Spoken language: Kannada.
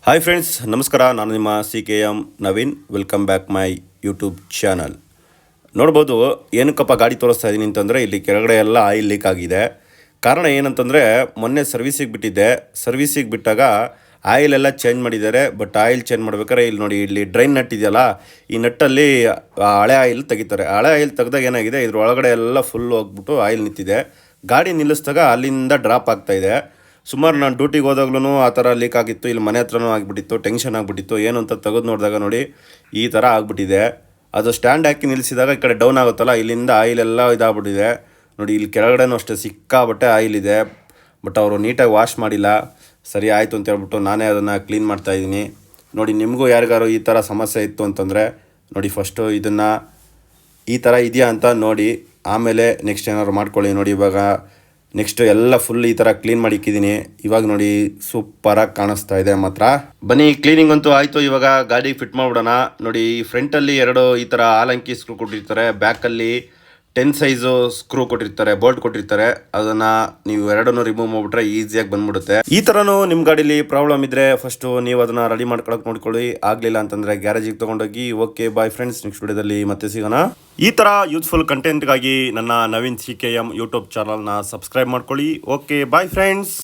ಹಾಯ್ ಫ್ರೆಂಡ್ಸ್, ನಮಸ್ಕಾರ. ನಾನು ನಿಮ್ಮ CKM Naveen. Welcome back my YouTube channel. ನೋಡ್ಬೋದು ಏನಕ್ಕಪ್ಪ ಗಾಡಿ ತೋರಿಸ್ತಾ ಇದ್ದೀನಿ ಅಂತಂದರೆ, ಇಲ್ಲಿ ಕೆಳಗಡೆ ಎಲ್ಲ ಆಯಿಲ್ ಲೀಕ್ ಆಗಿದೆ. ಕಾರಣ ಏನಂತಂದರೆ, ಮೊನ್ನೆ ಸರ್ವಿಸಿಗೆ ಬಿಟ್ಟಿದ್ದೆ. ಸರ್ವಿಸಿಗೆ ಬಿಟ್ಟಾಗ ಆಯಿಲ್ ಎಲ್ಲ ಚೇಂಜ್ ಮಾಡಿದ್ದಾರೆ. ಬಟ್ ಆಯಿಲ್ ಚೇಂಜ್ ಮಾಡ್ಬೇಕಾದ್ರೆ ಇಲ್ಲಿ ನೋಡಿ, ಇಲ್ಲಿ ಡ್ರೈನ್ ನಟ್ ಇದೆಯಲ್ಲ, ಈ ನಟ್ಟಲ್ಲಿ ಹಳೆ ಆಯಿಲ್ ತೆಗಿತಾರೆ. ಹಳೆ ಆಯಿಲ್ ತೆಗೆದಾಗ ಏನಾಗಿದೆ, ಇದ್ರ ಒಳಗಡೆ ಎಲ್ಲ ಫುಲ್ ಹೋಗ್ಬಿಟ್ಟು ಆಯಿಲ್ ನಿಂತಿದೆ. ಗಾಡಿ ನಿಲ್ಲಿಸಿದಾಗ ಅಲ್ಲಿಂದ ಡ್ರಾಪ್ ಆಗ್ತಾಯಿದೆ. ಸುಮಾರು ನಾನು ಡ್ಯೂಟಿಗೆ ಹೋದಾಗ್ಲೂ ಆ ಥರ ಲೀಕ್ ಆಗಿತ್ತು. ಇಲ್ಲಿ ಮನೆ ಹತ್ರನೂ ಆಗಿಬಿಟ್ಟಿತ್ತು. ಟೆನ್ಷನ್ ಆಗಿಬಿಟ್ಟಿತ್ತು. ಏನು ಅಂತ ತೆಗೆದು ನೋಡಿದಾಗ ನೋಡಿ ಈ ಥರ ಆಗಿಬಿಟ್ಟಿದೆ. ಅದು ಸ್ಟ್ಯಾಂಡ್ ಹಾಕಿ ನಿಲ್ಲಿಸಿದಾಗ ಈ ಕಡೆ ಡೌನ್ ಆಗುತ್ತಲ್ಲ, ಇಲ್ಲಿಂದ ಆಯಿಲೆಲ್ಲ ಇದಾಗ್ಬಿಟ್ಟಿದೆ. ನೋಡಿ ಇಲ್ಲಿ ಕೆಳಗಡೆನೂ ಅಷ್ಟೇ ಸಿಕ್ಕಾಬಟ್ಟೆ ಆಯಿಲ್ ಇದೆ. ಬಟ್ ಅವರು ನೀಟಾಗಿ ವಾಶ್ ಮಾಡಿಲ್ಲ. ಸರಿ ಆಯಿತು ಅಂತ ಹೇಳ್ಬಿಟ್ಟು ನಾನೇ ಅದನ್ನು ಕ್ಲೀನ್ ಮಾಡ್ತಾಯಿದ್ದೀನಿ. ನೋಡಿ, ನಿಮಗೂ ಯಾರಿಗಾರು ಈ ಥರ ಸಮಸ್ಯೆ ಇತ್ತು ಅಂತಂದರೆ ನೋಡಿ, ಫಸ್ಟು ಇದನ್ನು ಈ ಥರ ಇದೆಯಾ ಅಂತ ನೋಡಿ, ಆಮೇಲೆ ನೆಕ್ಸ್ಟ್ ಏನಾದ್ರು ಮಾಡ್ಕೊಳ್ಳಿ. ನೋಡಿ, ಇವಾಗ ನೆಕ್ಸ್ಟು ಎಲ್ಲ ಫುಲ್ ಈ ಥರ ಕ್ಲೀನ್ ಮಾಡಿ ಇಕ್ಕಿದ್ದೀನಿ. ಇವಾಗ ನೋಡಿ ಸೂಪರಾಗಿ ಕಾಣಿಸ್ತಾ ಇದೆ ಮಾತ್ರ. ಬನ್ನಿ, ಕ್ಲೀನಿಂಗ್ ಅಂತೂ ಆಯಿತು. ಇವಾಗ ಗಾಡಿ ಫಿಟ್ ಮಾಡಿಬಿಡೋಣ. ನೋಡಿ, ಫ್ರಂಟಲ್ಲಿ 2 ಈ ಥರ ಆಲಂಕಿ ಸ್ಕ್ರೂ ಕೊಟ್ಟಿರ್ತಾರೆ. ಬ್ಯಾಕಲ್ಲಿ 10 ಸೈಜು ಸ್ಕ್ರೂ ಕೊಟ್ಟಿರ್ತಾರೆ, ಬೋಲ್ಟ್ ಕೊಟ್ಟಿರ್ತಾರೆ. ಅದನ್ನು ನೀವು ಎರಡನ್ನೂ ರಿಮೂವ್ ಮಾಡಿಬಿಟ್ರೆ ಈಸಿಯಾಗಿ ಬಂದ್ಬಿಡುತ್ತೆ. ಈ ಥರನೂ ನಿಮ್ಮ ಗಾಡೀಲಿ ಪ್ರಾಬ್ಲಮ್ ಇದ್ದರೆ ಫಸ್ಟು ನೀವು ಅದನ್ನು ರೆಡಿ ಮಾಡ್ಕೊಳಕ್ಕೆ ನೋಡ್ಕೊಳ್ಳಿ. ಆಗಲಿಲ್ಲ ಅಂತಂದರೆ ಗ್ಯಾರೇಜಿಗೆ ತೊಗೊಂಡೋಗಿ. ಓಕೆ, ಬಾಯ್ ಫ್ರೆಂಡ್ಸ್, ನೆಕ್ಸ್ಟ್ ವಿಡಿಯೋದಲ್ಲಿ ಮತ್ತೆ ಸಿಗೋಣ. ಈ ಥರ ಯೂಸ್ಫುಲ್ ಕಂಟೆಂಟ್ಗಾಗಿ ನನ್ನ ನವೀನ್ CKM ಯೂಟ್ಯೂಬ್ ಚಾನಲ್ನ ಸಬ್ಸ್ಕ್ರೈಬ್ ಮಾಡ್ಕೊಳ್ಳಿ. Okay, bye friends.